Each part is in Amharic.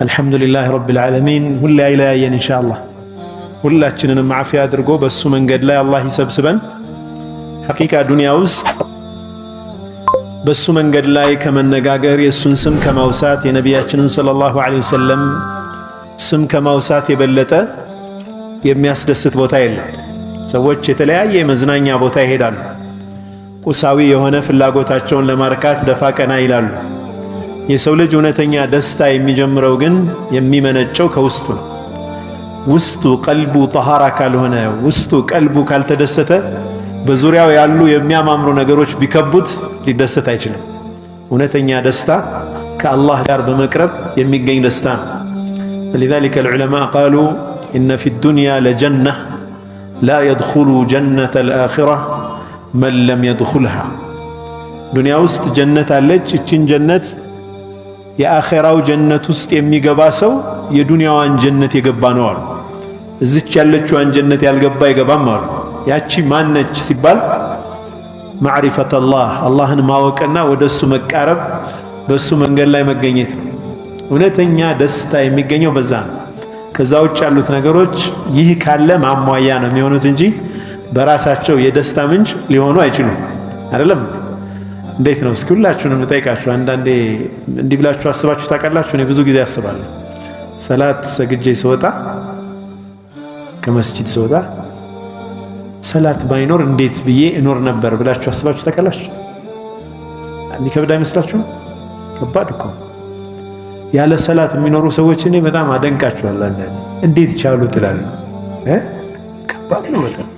አልሐምዱሊላህ ረቢል ዓለሚን። ሁሌ አይለያየን ኢንሻአላህ። ሁላችንንም ዓፊያ አድርጎ በሱ መንገድ ላይ አላህ ይሰብስበን። ሐቂቃ ዱንያ ውስጥ በሱ መንገድ ላይ ከመነጋገር የሱን ስም ከማውሳት የነቢያችንን ሰለላሁ ዐለይሂ ወሰለም ስም ከማውሳት የበለጠ የሚያስደስት ቦታ የለም። ሰዎች የተለያየ የመዝናኛ ቦታ ይሄዳሉ። ቁሳዊ የሆነ ፍላጎታቸውን ለማርካት ደፋ ቀና ይላሉ። የሰው ልጅ እውነተኛ ደስታ የሚጀምረው ግን የሚመነጨው ከውስጡ ነው። ውስጡ ቀልቡ ጠሃራ ካልሆነ፣ ውስጡ ቀልቡ ካልተደሰተ በዙሪያው ያሉ የሚያማምሩ ነገሮች ቢከቡት ሊደሰት አይችልም። እውነተኛ ደስታ ከአላህ ጋር በመቅረብ የሚገኝ ደስታ ነው። لذلك العلماء قالوا إن في الدنيا لجنة لا يدخل جنة الآخرة من لم يدخلها. ዱንያ ውስጥ ጀነት አለች። እቺን ጀነት የአኺራው ጀነት ውስጥ የሚገባ ሰው የዱንያዋን ጀነት የገባ ነው አሉ። እዚች ያለችዋን ጀነት ያልገባ አይገባም አሉ። ያቺ ማነች ሲባል ማዕሪፈተላህ፣ አላህን ማወቅና ወደሱ መቃረብ፣ በሱ መንገድ ላይ መገኘት ነው። እውነተኛ ደስታ የሚገኘው በዛ ነው። ከዛ ውጭ ያሉት ነገሮች ይህ ካለ ማሟያ ነው የሚሆኑት እንጂ በራሳቸው የደስታ ምንጭ ሊሆኑ አይችሉም። አይደለም? እንዴት ነው? እስኪ ሁላችሁንም ልጠይቃችሁ። አንዳንዴ እንዲህ ብላችሁ አስባችሁ ታውቃላችሁ? እኔ ብዙ ጊዜ አስባለሁ። ሰላት ሰግጄ ስወጣ፣ ከመስጂድ ስወጣ ሰላት ባይኖር እንዴት ብዬ እኖር ነበር ብላችሁ አስባችሁ ታውቃላችሁ? የሚከብድ አይመስላችሁም? ከባድ እኮ። ያለ ሰላት የሚኖሩ ሰዎች እኔ በጣም አደንቃቸዋለሁ። አንዳንዴ እንዴት ቻሉ ትላለህ። ከባድ ነው በጣም።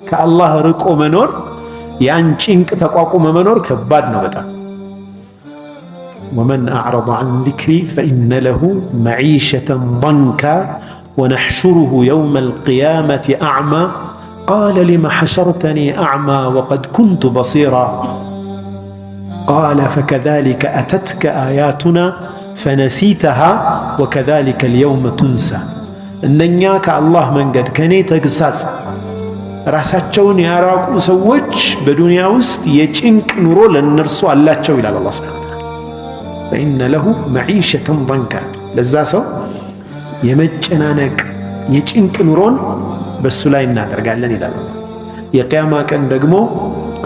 ከአላህ ርቆ መኖር፣ ያን ጭንቅ ተቋቁሞ መኖር ከባድ ነው በጣም። ወመን አዕረض ዐን ዚክሪ ፈኢነ ለሁ መዒሸተን ضንካ ወነሕሹሩሁ የውመል ቂያመቲ አዕማ ቃለ ሊመ ሐሸርተኒ አዕማ ወቀድ ኩንቱ በሲራ ቃለ ፈከዛሊከ አተትከ አያቱና ፈነሲተሃ ወከዛሊከ አልየውመ ቱንሳ። እነኛ ከአላህ መንገድ ከኔ ተግሳጽ ራሳቸውን ያራቁ ሰዎች በዱንያ ውስጥ የጭንቅ ኑሮ ለነርሱ አላቸው ይላል አላህ ሱብሓነሁ ወተዓላ። ፈኢነ ለሁ መዒሸተን ضንካ፣ ለዛ ሰው የመጨናነቅ የጭንቅ ኑሮን በሱ ላይ እናደርጋለን ይላል። የቂያማ ቀን ደግሞ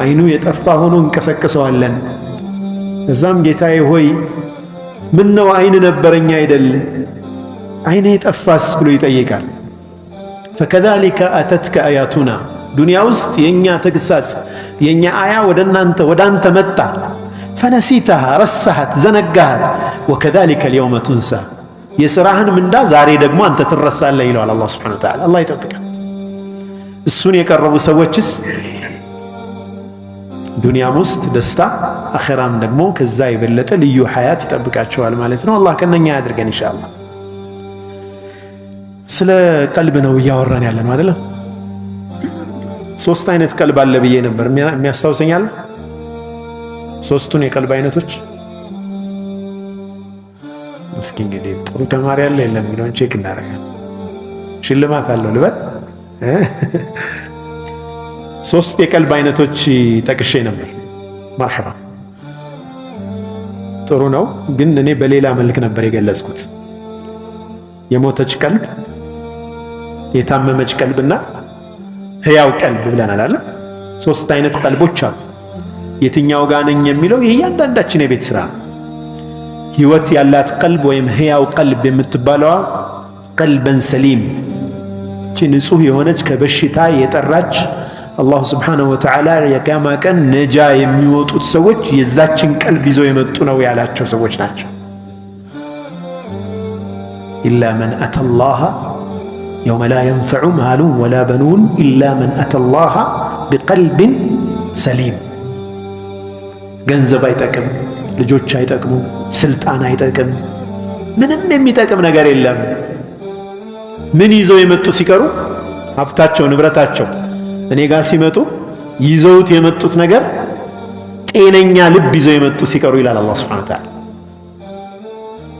አይኑ የጠፋ ሆኖ እንቀሰቅሰዋለን። እዛም ጌታዬ ሆይ ምን ነው አይን ነበረኝ አይደል አይኔ ጠፋስ ብሎ ይጠይቃል። ፈከዛሊከ አተትከ አያቱና፣ ዱንያ ውስጥ የኛ ተግሳጽ የኛ አያ ወደ አንተ መጣ። ፈነሲተሃ፣ ረሳሃት፣ ዘነጋሃት። ወከዛሊከ አልየውመ ቱንሳ፣ የሥራህን ምንዳ ዛሬ ደግሞ አንተ ትረሳለህ ይለዋል አላህ ሱብሓነሁ ወተዓላ። አላህ ይጠብቃል። እሱን የቀረቡ ሰዎችስ ዱንያም ውስጥ ደስታ፣ አኺራም ደግሞ ከዛ የበለጠ ልዩ ሐያት ይጠብቃቸዋል ማለት ነው። አላህ ከነኛ ያድርገን ኢንሻአላህ። ስለ ቀልብ ነው እያወራን ያለ ነው አይደለም? ሶስት አይነት ቀልብ አለ ብዬ ነበር። የሚያስታውሰኛል ሶስቱን የቀልብ አይነቶች? እስኪ እንግዲህ ጥሩ ተማሪ አለ የለም የሚለውን ቼክ እናደርጋለን። ሽልማት አለው ልበል። ሶስት የቀልብ አይነቶች ጠቅሼ ነበር። መርሐባ፣ ጥሩ ነው። ግን እኔ በሌላ መልክ ነበር የገለጽኩት። የሞተች ቀልብ፣ የታመመች ቀልብና ህያው ቀልብ ብለናል አለ። ሶስት አይነት ቀልቦች አሉ። የትኛው ጋር ነኝ የሚለው የእያንዳንዳችን የቤት ስራ ነው። ህይወት ያላት ቀልብ ወይም ህያው ቀልብ የምትባለዋ ቀልበን ሰሊም፣ ንጹህ የሆነች ከበሽታ የጠራች አላሁ ስብሓነሁ ወተዓላ የቂያማ ቀን ነጃ የሚወጡት ሰዎች የዛችን ቀልብ ይዘው የመጡ ነው ያላቸው ሰዎች ናቸው። ኢላ መን አተላህ የውመ ላ የንፈዑ ማሉን ወላ በኑን ኢላ መን አተላህ ቢቀልብን ሰሊም። ገንዘብ አይጠቅም፣ ልጆች አይጠቅሙ፣ ስልጣን አይጠቅም፣ ምንም የሚጠቅም ነገር የለም። ምን ይዘው የመጡ ሲቀሩ ሀብታቸው፣ ንብረታቸው እኔ ጋር ሲመጡ ይዘውት የመጡት ነገር ጤነኛ ልብ ይዘው የመጡ ሲቀሩ ይላል አላህ ሱብሓነሁ ወተዓላ።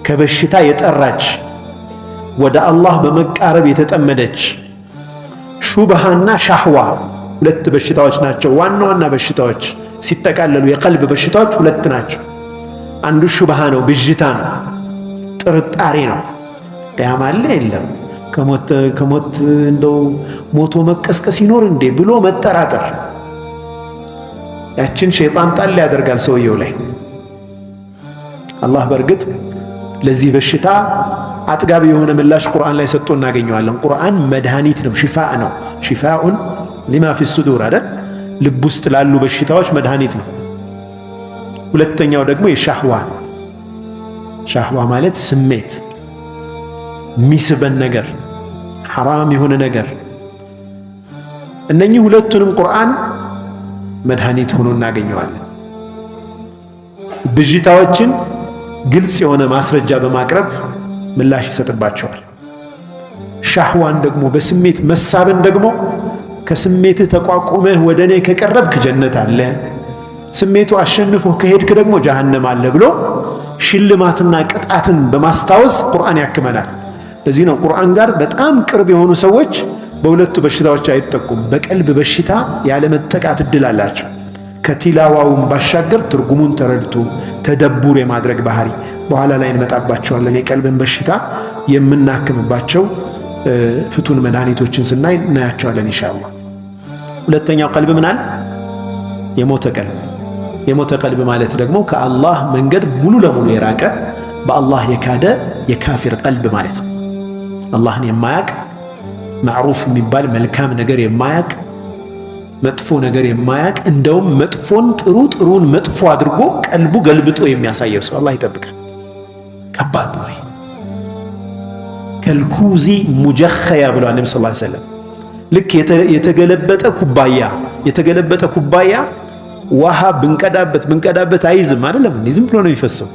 ከበሽታ የጠራች ወደ አላህ በመቃረብ የተጠመደች ሹብሃና ሻህዋ ሁለት በሽታዎች ናቸው። ዋና ዋና በሽታዎች ሲጠቃለሉ የቀልብ በሽታዎች ሁለት ናቸው። አንዱ ሹብሃ ነው፣ ብዥታ ነው፣ ጥርጣሬ ነው። ቅያማ አለ የለም ከሞት እንደው ሞቶ መቀስቀስ ይኖር እንዴ ብሎ መጠራጠር ያችን ሸይጣን ጣል ያደርጋል ሰውየው ላይ። አላህ በርግጥ ለዚህ በሽታ አጥጋቢ የሆነ ምላሽ ቁርአን ላይ ሰጥቶ እናገኘዋለን። ቁርአን መድኃኒት ነው፣ ሽፋእ ነው። ሽፋኡን ሊማ ፊ ሱዱር አይደል? ልብ ውስጥ ላሉ በሽታዎች መድኃኒት ነው። ሁለተኛው ደግሞ ሻህዋ ማለት ስሜት፣ የሚስበን ነገር፣ ሐራም የሆነ ነገር። እነኚህ ሁለቱንም ቁርአን መድኃኒት ሆኖ እናገኘዋለን። ብዥታዎችን ግልጽ የሆነ ማስረጃ በማቅረብ ምላሽ ይሰጥባቸዋል። ሻህዋን ደግሞ በስሜት መሳብን ደግሞ ከስሜትህ ተቋቁመህ ወደ እኔ ከቀረብክ ጀነት አለ፣ ስሜቱ አሸንፎ ከሄድክ ደግሞ ጀሃነም አለ ብሎ ሽልማትና ቅጣትን በማስታወስ ቁርአን ያክመናል። ለዚህ ነው ቁርአን ጋር በጣም ቅርብ የሆኑ ሰዎች በሁለቱ በሽታዎች አይጠቁም። በቀልብ በሽታ ያለመጠቃት እድል አላቸው። ከቲላዋውን ባሻገር ትርጉሙን ተረድቶ ተደቡር የማድረግ ባህሪ በኋላ ላይ እንመጣባቸዋለን። የቀልብን በሽታ የምናክምባቸው ፍቱን መድኃኒቶችን ስናይ እናያቸዋለን ኢንሻአላህ። ሁለተኛው ቀልብ ምናል? የሞተ ቀልብ። የሞተ ቀልብ ማለት ደግሞ ከአላህ መንገድ ሙሉ ለሙሉ የራቀ በአላህ የካደ የካፊር ቀልብ ማለት ነው። አላህን የማያቅ ማዕሩፍ የሚባል መልካም ነገር የማያቅ መጥፎ ነገር የማያቅ እንደውም መጥፎን ጥሩ ጥሩን መጥፎ አድርጎ ቀልቡ ገልብጦ የሚያሳየው ሰው አላህ ይጠብቃል። ከባድ ነው። ከልኩዚ ሙጀኸያ ብሏል ነብዩ ሰለላሁ ዐለይሂ ወሰለም። ልክ የተገለበጠ ኩባያ ውሃ ብንቀዳበት አይዝም አይደለም፣ ዝም ብሎ ነው የሚፈሰው።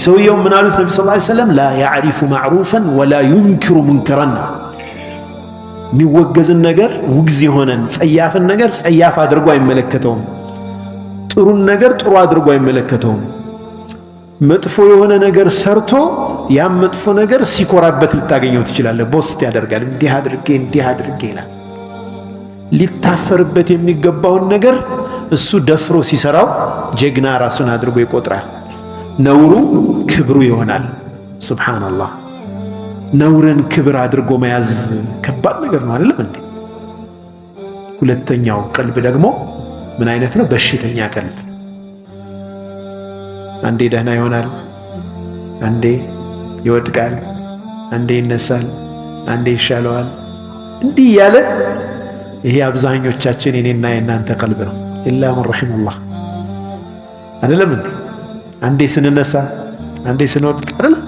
ሰውየው ምን አሉት ነብዩ ሰለላሁ ዐለይሂ ወሰለም? ላ ያዕሪፉ ማዕሩፈን ወላ ዩንኪሩ ሙንከረን። የሚወገዝን ነገር ውግዝ የሆነን ጸያፍን ነገር ጸያፍ አድርጎ አይመለከተውም። ጥሩን ነገር ጥሩ አድርጎ አይመለከተውም። መጥፎ የሆነ ነገር ሰርቶ ያም መጥፎ ነገር ሲኮራበት ልታገኘው ትችላለህ። ቦስት ያደርጋል። እንዲህ አድርጌ ይላል። ሊታፈርበት የሚገባውን ነገር እሱ ደፍሮ ሲሰራው ጀግና ራሱን አድርጎ ይቆጥራል። ነውሩ ክብሩ ይሆናል። ሱብሃንአላህ። ነውርን ክብር አድርጎ መያዝ ከባድ ነገር ነው አይደለም እንዴ? ሁለተኛው ቀልብ ደግሞ ምን አይነት ነው? በሽተኛ ቀልብ። አንዴ ደህና ይሆናል፣ አንዴ ይወድቃል፣ አንዴ ይነሳል፣ አንዴ ይሻለዋል። እንዲህ ያለ ይሄ አብዛኞቻችን የኔና የናንተ ቀልብ ነው። ኢላ መን ረሒመላህ አይደለም እንዴ? አንዴ ስንነሳ፣ አንዴ ስንወድቅ አይደለም?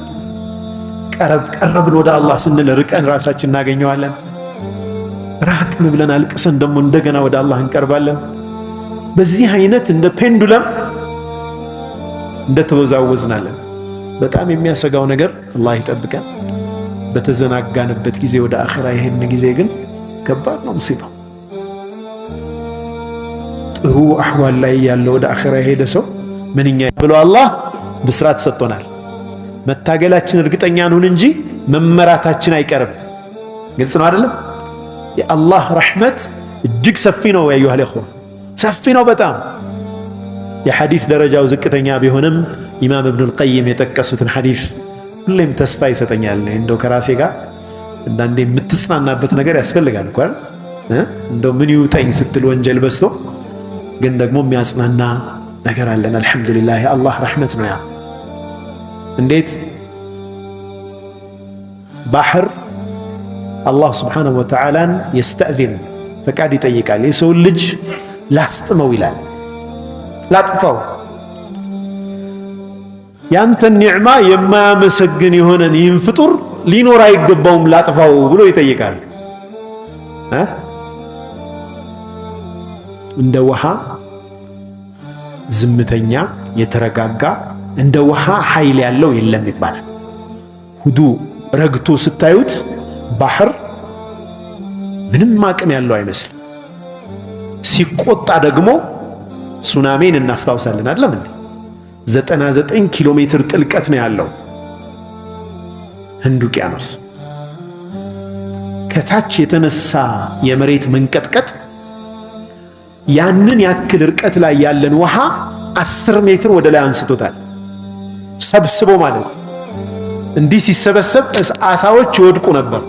ቀረብን ወደ አላህ ስንል ርቀን ራሳችን እናገኘዋለን። ራቅን ብለን አልቅሰን ደግሞ እንደገና ወደ አላህ እንቀርባለን። በዚህ አይነት እንደ ፔንዱለም እንደተወዛወዝናለን። በጣም የሚያሰጋው ነገር አላህ ይጠብቀን። በተዘናጋንበት ጊዜ ወደ አኺራ ይሄን ጊዜ ግን ከባድ ነው ሙሲባው። ጥሩ አህዋል ላይ ያለው ወደ አኺራ የሄደ ሰው ምንኛ ብሎ አላህ ብስራት ሰጥቶናል። መታገላችን እርግጠኛ ነን እንጂ መመራታችን አይቀርም። ግልጽ ነው አይደለም? የአላህ ረሕመት እጅግ ሰፊ ነው። ያዩሃ ለኹዋ ሰፊ ነው በጣም። የሐዲስ ደረጃው ዝቅተኛ ቢሆንም ኢማም ኢብኑል ቀይም የጠቀሱትን ሐዲስ ሁሌም ተስፋ ይሰጠኛል። እንደው ከራሴ ጋር አንዳንዴ የምትጽናናበት ነገር ያስፈልጋል እንኳን እንደው ምን ይውጠኝ ስትል ወንጀል በዝቶ ግን ደግሞ የሚያጽናና ነገር አለን። አልሐምዱሊላህ የአላህ ረሕመት ነው። ያ እንዴት ባህር አላህ ስብሓነሁ ወተዓላን የስተእዚን ፈቃድ ይጠይቃል። የሰውን ልጅ ላስጥመው ይላል፣ ላጥፋው። ያንተን ኒዕማ የማያመሰግን የሆነን ይህን ፍጡር ሊኖር አይገባውም ላጥፋው ብሎ ይጠይቃል። እንደ ውሃ ዝምተኛ የተረጋጋ እንደ ውሃ ኃይል ያለው የለም ይባላል። ሁዱ ረግቶ ስታዩት ባህር ምንም አቅም ያለው አይመስልም። ሲቆጣ ደግሞ ሱናሚን እናስታውሳለን አይደለም እንዴ? 99 ኪሎ ሜትር ጥልቀት ነው ያለው ህንድ ውቅያኖስ። ከታች የተነሳ የመሬት መንቀጥቀጥ ያንን ያክል ርቀት ላይ ያለን ውሃ 10 ሜትር ወደ ላይ አንስቶታል፣ ሰብስቦ ማለት ነው። እንዲህ ሲሰበሰብ አሳዎች ይወድቁ ነበር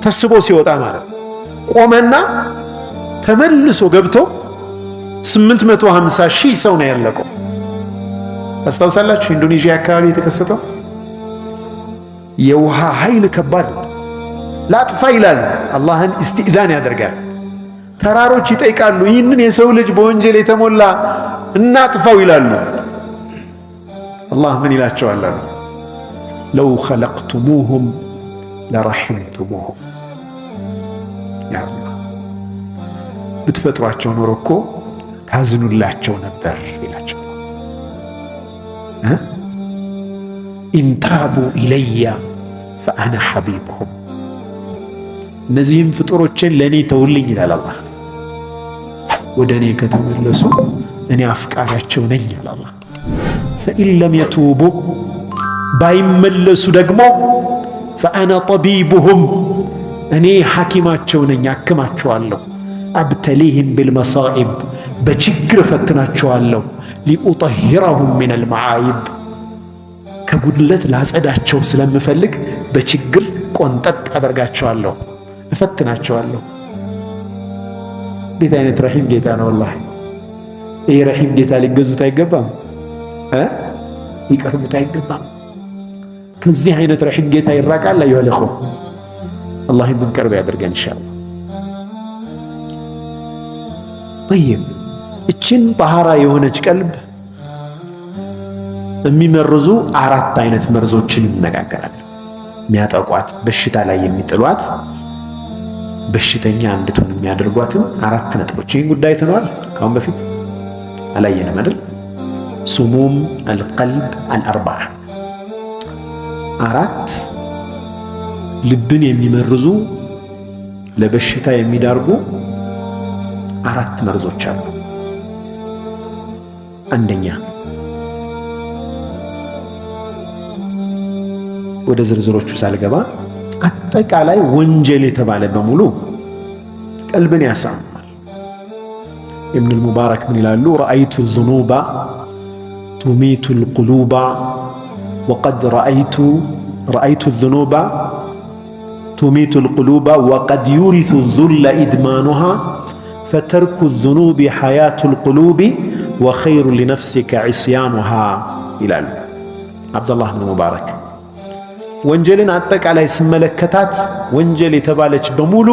ተስቦ ሲወጣ ማለት ቆመና ተመልሶ ገብቶ 850,000 ሰው ነው ያለቀው። አስታውሳላችሁ ኢንዶኔዥያ አካባቢ የተከሰተው የውሃ ኃይል ከባድ ላጥፋ ይላል አላህን ኢስቲእዛን ያደርጋል። ተራሮች ይጠይቃሉ ይህንን የሰው ልጅ በወንጀል የተሞላ እናጥፋው ይላሉ። አላህ ምን ይላቸዋል? ለው ኸለቅቱሙሁም ለረሒምቱሙሁም ያ አላህ ብትፈጥሯቸው ኖሮ እኮ ታዝኑላቸው ነበር ይላቸው። ኢንታቡ ኢለያ ፈአና ሐቢብሁም እነዚህም ፍጡሮችን ለእኔ ተውልኝ ይላል አላህ። ወደ እኔ ከተመለሱ እኔ አፍቃሪያቸው ነኝ ይላል አላህ። ፈኢን ለም የቱቡ ባይመለሱ ደግሞ ፈአና ጠቢቡሁም እኔ ሐኪማቸው ነኝ አክማቸዋለሁ። አብተሊህም ቢልመሳኢብ በችግር እፈትናቸዋለሁ። ሊኡጠሂረሁም ሚነል መዓይብ ከጉድለት ላጸዳቸው ስለምፈልግ በችግር ቆንጠጥ አደርጋቸዋለሁ፣ እፈትናቸዋለሁ። እንዴት አይነት ረሒም ጌታ ነው! ወላሂ ይህ ረሒም ጌታ ሊገዙት አይገባም፣ ሊቀርቡት አይገባም። ከዚህ አይነት ረሒም ጌታ ይራቃል። አዩሃ ልእኽዋ አላህ የምንቀርብ ያደርገን ኢንሻአላህ። ጠይብ እችን ጠሃራ የሆነች ቀልብ የሚመርዙ 4 አይነት መርዞችን እንነጋገራለን። የሚያጠቋት በሽታ ላይ የሚጥሏት በሽተኛ እንድትሆን የሚያደርጓትን 4 ነጥቦች። ይህን ጉዳይ ተነዋል ካሁን በፊት አላየንም አይደል? ሱሙም አልቀልብ አልአርባዓ 4 ልብን የሚመርዙ ለበሽታ የሚዳርጉ 4 መርዞች አሉ። አንደኛ ወደ ዝርዝሮቹ ሳልገባ አጠቃላይ ወንጀል የተባለ በሙሉ ቀልብን ያሳምማል። ኢብኑ አልሙባረክ ምን ይላሉ? ረአይቱ ዙኑባ ቱሚቱ ልቁሉባ ወቀድ ረአይቱ ዙኑባ ቱሚቱ ልቁሉባ ወቀድ ዩሪቱ ዙለ ኢድማኑሃ ፈተርኩ ዙኑቢ ሐያቱ ልቁሉቢ ወኸይሩ ሊነፍሲከ ዒስያኑሃ ይላሉ አብዱላህ ብን ሙባረክ። ወንጀልን አጠቃላይ ስመለከታት ወንጀል የተባለች በሙሉ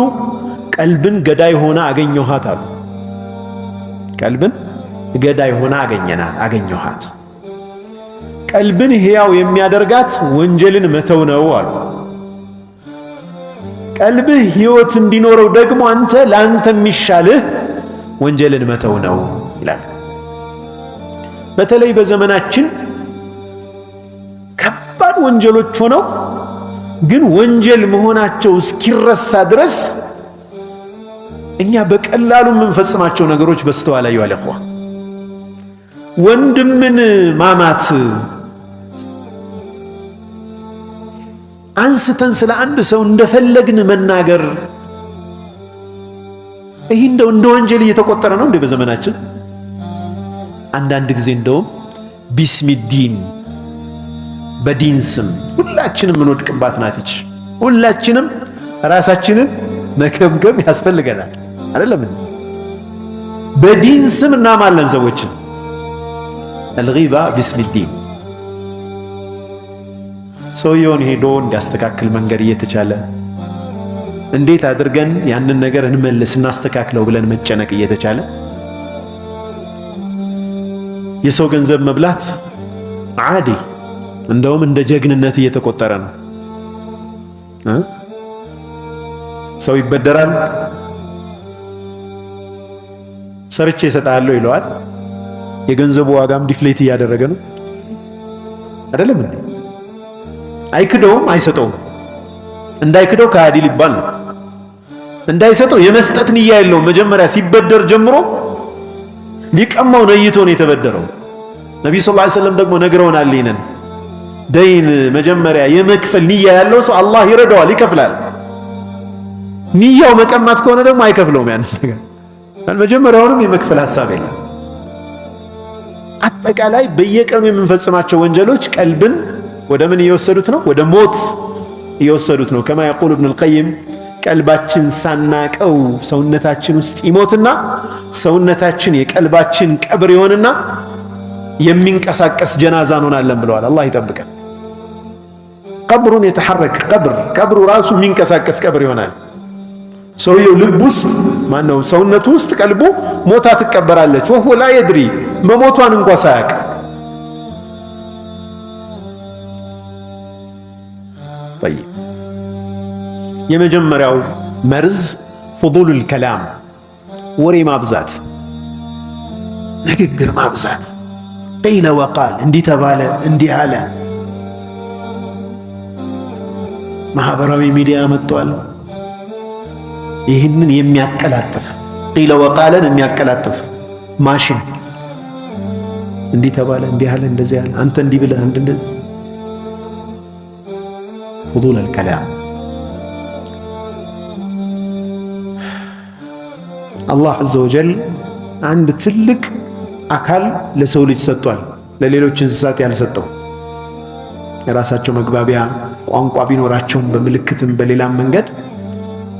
ቀልብን ገዳይ ሆና አገኘኋት አሉ። ቀልብን ገዳይ ሆና አገኘኋት። ቀልብን ሕያው የሚያደርጋት ወንጀልን መተው ነው አሉ። ቀልብህ ሕይወት እንዲኖረው ደግሞ ለአንተ የሚሻልህ ወንጀልን መተው ነው ይላል። በተለይ በዘመናችን ከባድ ወንጀሎች ሆነው ግን ወንጀል መሆናቸው እስኪረሳ ድረስ እኛ በቀላሉ የምንፈጽማቸው ነገሮች በስተዋል። አዩሃ ልእኽዋ ወንድምን ማማት አንስተን ስለ አንድ ሰው እንደፈለግን መናገር ይህ እንደ ወንጀል እየተቆጠረ ነው እንዴ በዘመናችን? አንዳንድ ጊዜ እንደውም ቢስሚዲን በዲን ስም ሁላችንም እንወድቅባት ናትች። ሁላችንም ራሳችንን መገምገም ያስፈልገናል አይደለም? በዲን ስም እናማለን ሰዎችን። አልጊባ ቢስሚዲን ሰውየውን ሄዶ እንዲያስተካክል መንገድ እየተቻለ እንዴት አድርገን ያንን ነገር እንመልስ እናስተካክለው ብለን መጨነቅ እየተቻለ የሰው ገንዘብ መብላት ዓዲ እንደውም እንደ ጀግንነት እየተቆጠረ ነው። ሰው ይበደራል፣ ሰርቼ እሰጥሃለሁ ይለዋል። የገንዘቡ ዋጋም ዲፍሌት እያደረገ ነው አይደለም እንዴ? አይክደውም፣ አይሰጠውም። እንዳይክደው ከሃዲ ሊባል ነው። እንዳይሰጠው የመስጠት ንያ የለውም። መጀመሪያ ሲበደር ጀምሮ ሊቀማው ነይቶ ነው የተበደረው። ነብዩ ሰለላሁ ዐለይሂ ወሰለም ደግሞ ነግረውናል። ይሄንን ደይን መጀመሪያ የመክፈል ንያ ያለው ሰው አላህ ይረዳዋል፣ ይከፍላል። ንያው መቀማት ከሆነ ደግሞ አይከፍለውም። ያን ነገር መጀመሪያውንም የመክፈል ሐሳብ የለም። አጠቃላይ በየቀኑ የምንፈጽማቸው ወንጀሎች ቀልብን ወደ ምን እየወሰዱት ነው? ወደ ሞት እየወሰዱት ነው። ከማ يقول ابن القيم ቀልባችን ሳናቀው ሰውነታችን ውስጥ ይሞትና ሰውነታችን የቀልባችን ቀብር ይሆንና የሚንቀሳቀስ ጀናዛ እንሆናለን ብለዋል። አላህ ይጠብቀን። ቀብሩን የተሐረክ ቀብሩ ራሱ የሚንቀሳቀስ ቀብር ይሆናል። ሰውየው ልብ ውስጥ ማነው ሰውነቱ ውስጥ ቀልቡ ሞታ ትቀበራለች። ወሁ ላ የድሪ መሞቷን እንኳ ሳያቅ። طيب የመጀመሪያው መርዝ ፉዱሉል ከላም ወሬ ማብዛት፣ ንግግር ማብዛት። ቂለ ወቃል እንዲህ ተባለ እንዲህ አለ። ማህበራዊ ሚዲያ መጥቷል። ይህንን የሚያቀላጥፍ ቂለ ወቃለን የሚያቀላጥፍ ማሽን እንዲህ ተባለ እንዲህ አለ እንደዚህ አለ አንተ እንዲህ ብለህ አንተ እንደዚህ። ፉዱሉል ከላም አላህ ዐዘ ወጀል አንድ ትልቅ አካል ለሰው ልጅ ሰጥቷል፣ ለሌሎች እንስሳት ያልሰጠው። የራሳቸው መግባቢያ ቋንቋ ቢኖራቸውም በምልክትም በሌላም መንገድ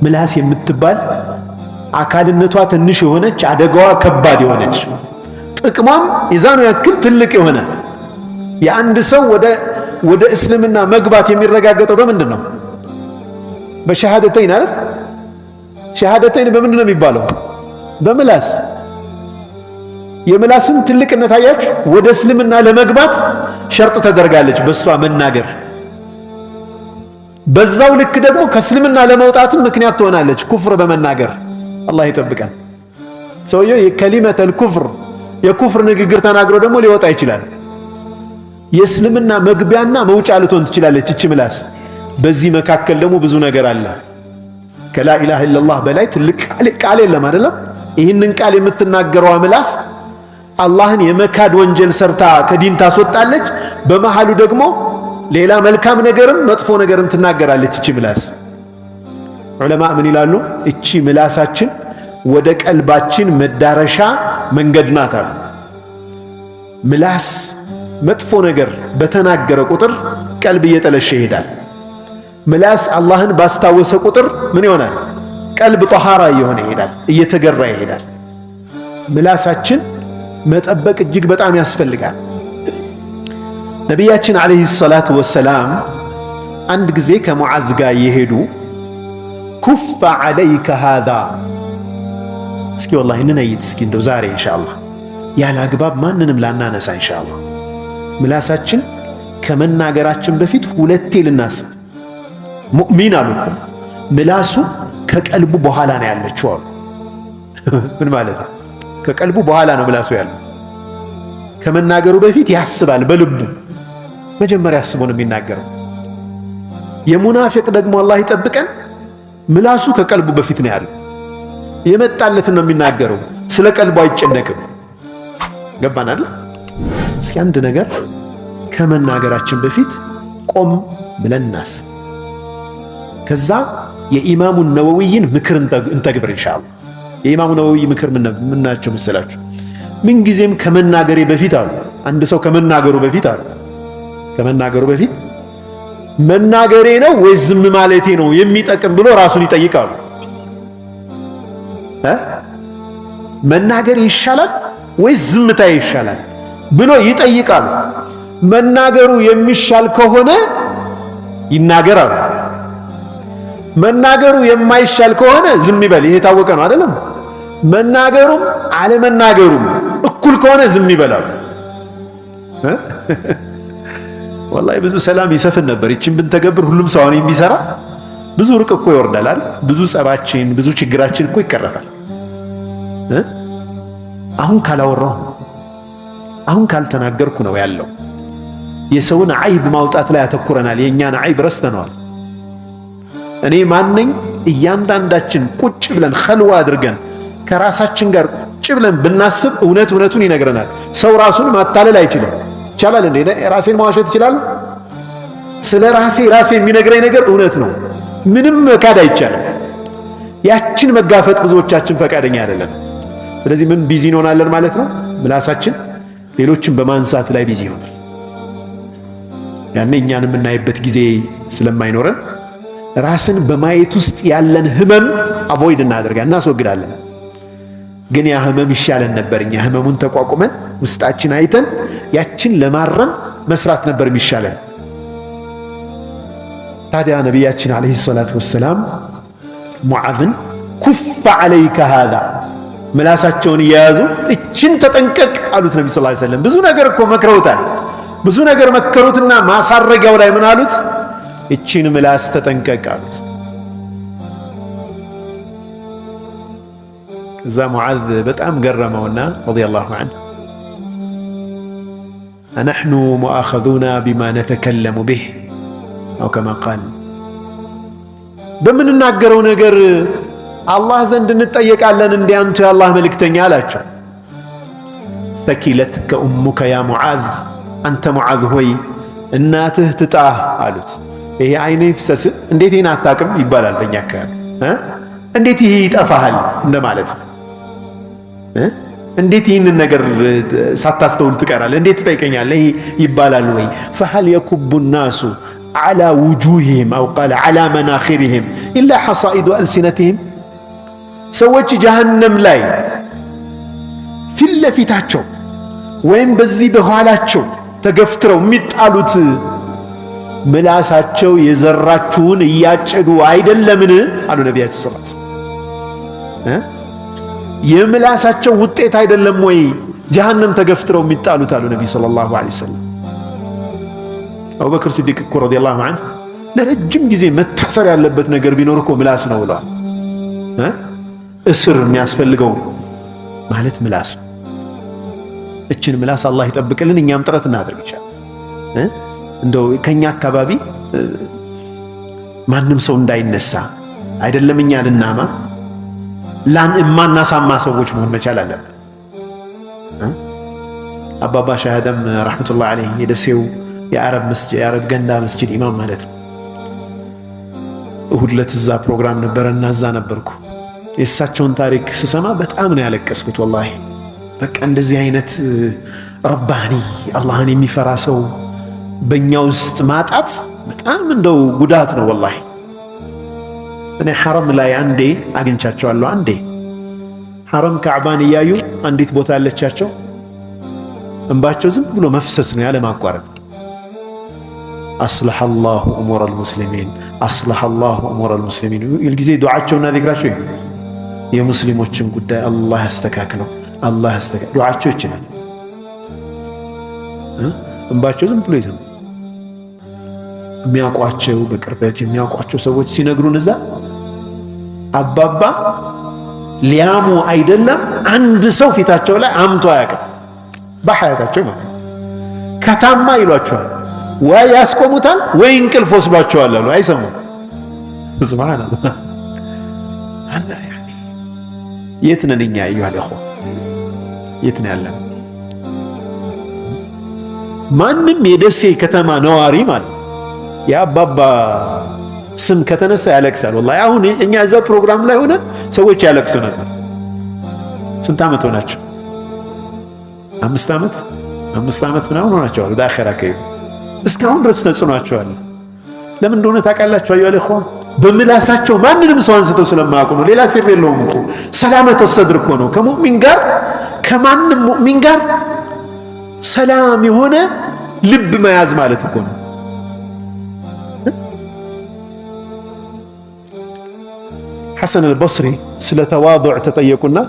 ምላስ የምትባል አካልነቷ ትንሽ የሆነች አደጋዋ ከባድ የሆነች ጥቅሟም የዛኑ ያክል ትልቅ የሆነ የአንድ ሰው ወደ እስልምና መግባት የሚረጋገጠው በምንድን ነው? በሸሃደተይን አይደል? ሸሃደተይን በምንድን ነው የሚባለው? በምላስ። የምላስን ትልቅነት አያችሁ? ወደ እስልምና ለመግባት ሸርጥ ተደርጋለች በሷ መናገር። በዛው ልክ ደግሞ ከእስልምና ለመውጣትም ምክንያት ትሆናለች ኩፍር በመናገር። አላህ ይጠብቀን። ሰውየው የከሊመተል ኩፍር የኩፍር ንግግር ተናግሮ ደግሞ ሊወጣ ይችላል። የእስልምና መግቢያና መውጫ ልትሆን ትችላለች እቺ ምላስ። በዚህ መካከል ደግሞ ብዙ ነገር አለ። ከላ ኢላሃ ኢላላህ በላይ ትልቅ ቃል የለም አይደለም? ይህንን ቃል የምትናገረው ምላስ አላህን የመካድ ወንጀል ሰርታ ከዲን ታስወጣለች። በመሃሉ ደግሞ ሌላ መልካም ነገርም መጥፎ ነገርም ትናገራለች እቺ ምላስ። ዑለማ ምን ይላሉ? እቺ ምላሳችን ወደ ቀልባችን መዳረሻ መንገድ ናት አሉ። ምላስ መጥፎ ነገር በተናገረ ቁጥር ቀልብ እየጠለሸ ይሄዳል። ምላስ አላህን ባስታወሰ ቁጥር ምን ይሆናል? ቀልብ ጠሃራ እየሆነ ይሄዳል፣ እየተገራ ይሄዳል። ምላሳችን መጠበቅ እጅግ በጣም ያስፈልጋል። ነቢያችን ዓለይሂ ሰላቱ ወሰላም አንድ ጊዜ ከሙዓዝ ጋር የሄዱ ኩፈ ዓለይከ ሃዛ፣ እስኪ ወላሂ እንነይት እስኪ እንደው ዛሬ ኢንሻአላህ ያለ አግባብ ማንንም ላናነሳ ኢንሻአላህ። ምላሳችን ከመናገራችን በፊት ሁለቴ ልናስብ። ሙእሚን አሉ እኮ ምላሱ ከቀልቡ በኋላ ነው ያለችው አሉ። ምን ማለት ነው? ከቀልቡ በኋላ ነው ምላሱ ያለው። ከመናገሩ በፊት ያስባል በልቡ። መጀመሪያ አስቦ ነው የሚናገረው። የሙናፊቅ ደግሞ አላህ ይጠብቀን፣ ምላሱ ከቀልቡ በፊት ነው ያለው። የመጣለትን ነው የሚናገረው፣ ስለ ቀልቡ አይጨነቅም። ገባን አይደል? እስኪ አንድ ነገር ከመናገራችን በፊት ቆም ብለን እናስብ። ከዛ የኢማሙ ነወዊይን ምክር እንተግብር ኢንሻአላህ። የኢማሙ ነወዊ ምክር ምን ናቸው መሰላችሁ? ምን ጊዜም ከመናገሬ በፊት አሉ፣ አንድ ሰው ከመናገሩ በፊት አሉ፣ ከመናገሩ በፊት መናገሬ ነው ወይስ ዝም ማለቴ ነው የሚጠቅም ብሎ ራሱን ይጠይቃሉ። መናገር ይሻላል ወይስ ዝምታ ይሻላል ብሎ ይጠይቃሉ። መናገሩ የሚሻል ከሆነ ይናገራሉ። መናገሩ የማይሻል ከሆነ ዝም ይበል። ይሄ የታወቀ ነው አይደለም? መናገሩም አለመናገሩም እኩል ከሆነ ዝም ይበላሉ። ወላሂ ብዙ ሰላም ይሰፍን ነበር። ይችን ብንተገብር ሁሉም ሰው አሁን የሚሰራ ብዙ ርቅ እኮ ይወርዳል አይደል? ብዙ ጸባችን ብዙ ችግራችን እኮ ይቀረፋል። አሁን ካላወራሁ አሁን ካልተናገርኩ ነው ያለው። የሰውን አይብ ማውጣት ላይ ያተኩረናል። የእኛን አይብ ረስተነዋል። እኔ ማነኝ? እያንዳንዳችን ቁጭ ብለን ኸልዋ አድርገን ከራሳችን ጋር ቁጭ ብለን ብናስብ እውነቱን ይነግረናል። ሰው ራሱን ማታለል አይችልም። ይቻላል እንዴ? ራሴን ማዋሸት ይችላል? ስለ ራሴ የሚነግረኝ ነገር እውነት ነው። ምንም መካድ አይቻልም። ያችን መጋፈጥ ብዙዎቻችን ፈቃደኛ አይደለም። ስለዚህ ምን ቢዚ እንሆናለን ማለት ነው? ምላሳችን ሌሎችን በማንሳት ላይ ቢዚ ይሆናል። ያኔ እኛን የምናይበት ጊዜ ስለማይኖረን ራስን በማየት ውስጥ ያለን ህመም አቮይድ እናስወግዳለን። ግን ያ ህመም ይሻለን ነበር። እኛ ህመሙን ተቋቁመን ውስጣችን አይተን ያችን ለማረም መስራት ነበር የሚሻለን። ታዲያ ነቢያችን አለይሂ ሰላቱ ወሰላም ሙዓዝን ኩፍ ዐለይከ ሃዛ ምላሳቸውን እየያዙ እችን ተጠንቀቅ አሉት። ነቢ ሰለላሁ ዐለይሂ ወሰለም ብዙ ነገር እኮ መክረውታል። ብዙ ነገር መከሩትና ማሳረጊያው ላይ ምን አሉት? እችን ምላስ ተጠንቀቅ አሉት። ከዛ ሙዓዝ በጣም ገረመውና ረዲየላሁ ዐንሁ አነሕኑ ሙአኸዙና ቢማ ነተከለሙ ቢህ አው ከማ ቃል በምንናገረው ነገር አላህ ዘንድ እንጠየቃለን እንዴ አንተ የአላህ መልእክተኛ አላቸው። ተኪለትከ ኡሙከ ያ ሙዓዝ አንተ ሙዓዝ ሆይ እናትህ ትጣህ አሉት። ይሄ አይኔ ፍሰስ እንዴት ይህን አታውቅም ይባላል በእኛ አካባቢ። እንዴት ይሄ ይጠፋሃል እንደማለት ነው። እንዴት ይህንን ነገር ሳታስተውል ትቀራለህ? እንዴት ትጠይቀኛለህ ይባላል ወይ? ፈሀል የኩቡ ናሱ ዐላ ውጁሂሂም አው ቃለ ዐላ መናኺሪሂም ኢላ ሐሳኢዱ አልሲነቲሂም። ሰዎች ጀሃነም ላይ ፊት ለፊታቸው ወይም በዚህ በኋላቸው ተገፍትረው የሚጣሉት ምላሳቸው የዘራችውን እያጨዱ አይደለምን አሉ ነቢያችን ሰለላሁ ዐለይሂ ወሰለም። የምላሳቸው ውጤት አይደለም ወይ ጀሃነም ተገፍትረው የሚጣሉት አሉ ነቢ ሰለላሁ ዐለይሂ ወሰለም። አቡበክር ሲዲቅ እኮ ረዲየላሁ ዐንሁ ለረጅም ጊዜ መታሰር ያለበት ነገር ቢኖር እኮ ምላስ ነው ብለዋል። እስር የሚያስፈልገው ማለት ምላስ ነው። እችን ምላስ አላህ ይጠብቅልን። እኛም ጥረት እናድርግ ይቻላል። እንደው ከኛ አካባቢ ማንም ሰው እንዳይነሳ አይደለም እኛ ልናማ እማናሳማ ሰዎች መሆን መቻል አለብን። አባባ ሻሃደም ረሕመቱላህ ዐለይህ የደሴው የአረብ ገንዳ መስጂድ ኢማም ማለት ነው። እሁድ ዕለት እዛ ፕሮግራም ነበረና እዛ ነበርኩ። የእሳቸውን ታሪክ ስሰማ በጣም ነው ያለቀስኩት። ወላሂ በቃ እንደዚህ አይነት ረባኒ አላህን የሚፈራ ሰው በእኛ ውስጥ ማጣት በጣም እንደው ጉዳት ነው ወላሂ። እኔ ሐረም ላይ አንዴ አግኝቻቸዋለሁ። አንዴ ሐረም ካዕባን እያዩ አንዲት ቦታ ያለቻቸው እንባቸው ዝም ብሎ መፍሰስ ነው ያለ ማቋረጥ። አስለሐ አላሁ እሙረል ሙስሊሚን አስለሐ አላሁ እሙረል ሙስሊሚን። ሁልጊዜ ዱዓቸውና ዚክራቸው የሙስሊሞችን ጉዳይ አላህ ያስተካክለው፣ አላህ ያስተካክለው። ዱዓቸው ይችላል። እንባቸው ዝም ብሎ ይዘም የሚያውቋቸው በቅርበት የሚያውቋቸው ሰዎች ሲነግሩን እዛ አባባ ሊያሙ አይደለም አንድ ሰው ፊታቸው ላይ አምቶ አያውቅም በሐያታቸው ማለት ነው። ከታማ ይሏቸዋል ወይ ያስቆሙታል ወይ እንቅልፍ ወስዷቸዋል አሉ። አይሰሙም። ሱብሃንአላህ። አላ ያኒ የት ነን እኛ? አዩሃ ኢኽዋ የት ነው ያለን? ማንም የደሴ ከተማ ነዋሪ ማለት የአባባ ስም ከተነሳ ያለቅሳል። ወላሂ አሁን እኛ እዛው ፕሮግራም ላይ ሆነን ሰዎች ያለቅሱ ነበር። ስንት ዓመት ሆናቸው? 5 ዓመት ምናምን ሆናቸዋል። ወደ አኺራ ከሄዱ እስካሁን ድረስ ተጽዕኗቸዋል። ለምን እንደሆነ ታውቃላችሁ? አዩ አለ ኹዋን በምላሳቸው ማንንም ሰው አንስተው ስለማያውቁ ነው። ሌላ ሲር የለውም እኮ ሰላመተ ሰድር እኮ ነው። ከሙእሚን ጋር ከማንም ሙእሚን ጋር ሰላም የሆነ ልብ መያዝ ማለት እኮ ነው። ሐሰን አልበስሪ ስለ ተዋዱዕ ተጠየቁና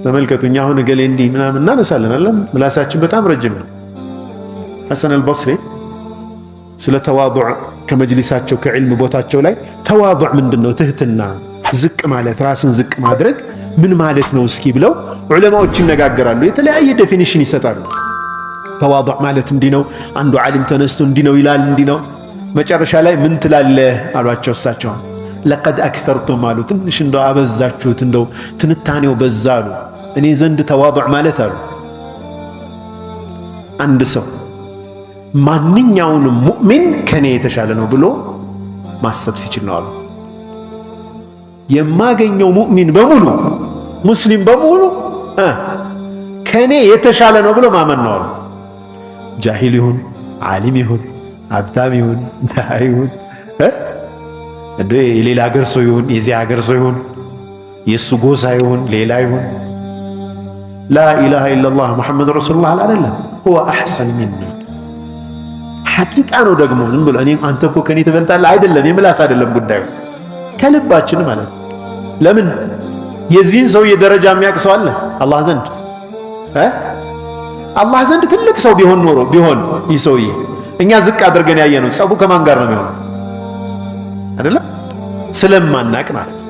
ተመልከቱኛ አሁን ገሌ እንዲህ ምናምን እናነሳለን አለም ምላሳችን በጣም ረጅም ነው። ሐሰን አልበስሪ ስለ ተዋዱዕ ከመጅሊሳቸው ከዕልም ቦታቸው ላይ ተዋዱዕ ምንድነው? ትህትና፣ ዝቅ ማለት፣ ራስን ዝቅ ማድረግ ምን ማለት ነው እስኪ ብለው ዑለማዎች ይነጋገራሉ። የተለያየ ዴፊኒሽን ይሰጣሉ። ተዋዱዕ ማለት እንዲህ ነው፣ አንዱ ዓሊም ተነስቶ እንዲህ ነው ይላል፣ እንዲህ ነው። መጨረሻ ላይ ምን ትላለህ አሏቸው እሳቸው። ለቀድ አክተርቱም አሉ፣ ትንሽ እንደው አበዛችሁት፣ እንደው ትንታኔው በዛ አሉ። እኔ ዘንድ ተዋዱዕ ማለት አሉ አንድ ሰው ማንኛውንም ሙእሚን ከኔ የተሻለ ነው ብሎ ማሰብ ሲችል ነው አሉ። የማገኘው ሙእሚን በሙሉ ሙስሊም በሙሉ ከኔ የተሻለ ነው ብሎ ማመን ነው አሉ። ጃሂል ይሁን ዓሊም ይሁን ሀብታም ይሁን ድሃ ይሁን እንደ የሌላ ሀገር ሰው ይሁን የዚህ ሀገር ሰው ይሁን የእሱ ጎሳ ይሁን ሌላ ይሁን ላኢላሃ ኢለላህ ሙሐመድ ረሱሉላህ አይደለም። ሁወ አሕሰን ሚኒ ሐቂቃ ነው። ደግሞ ዝም ብሎ እኔ አንተ እኮ ከኔ ትበልጣለህ አይደለም፣ የምላስ አይደለም ጉዳዩ ከልባችን ማለት ነው። ለምን የዚህን ሰውዬ ደረጃ የሚያውቅ ሰው አለ አላህ ዘንድ? አላህ ዘንድ ትልቅ ሰው ቢሆን ኖሮ ቢሆን ይህ ሰውዬ እኛ ዝቅ አድርገን ያየነው ጸቡ ከማን ጋር ነው የሚሆነው? አይደለም ስለማናቅ ማለት ነው።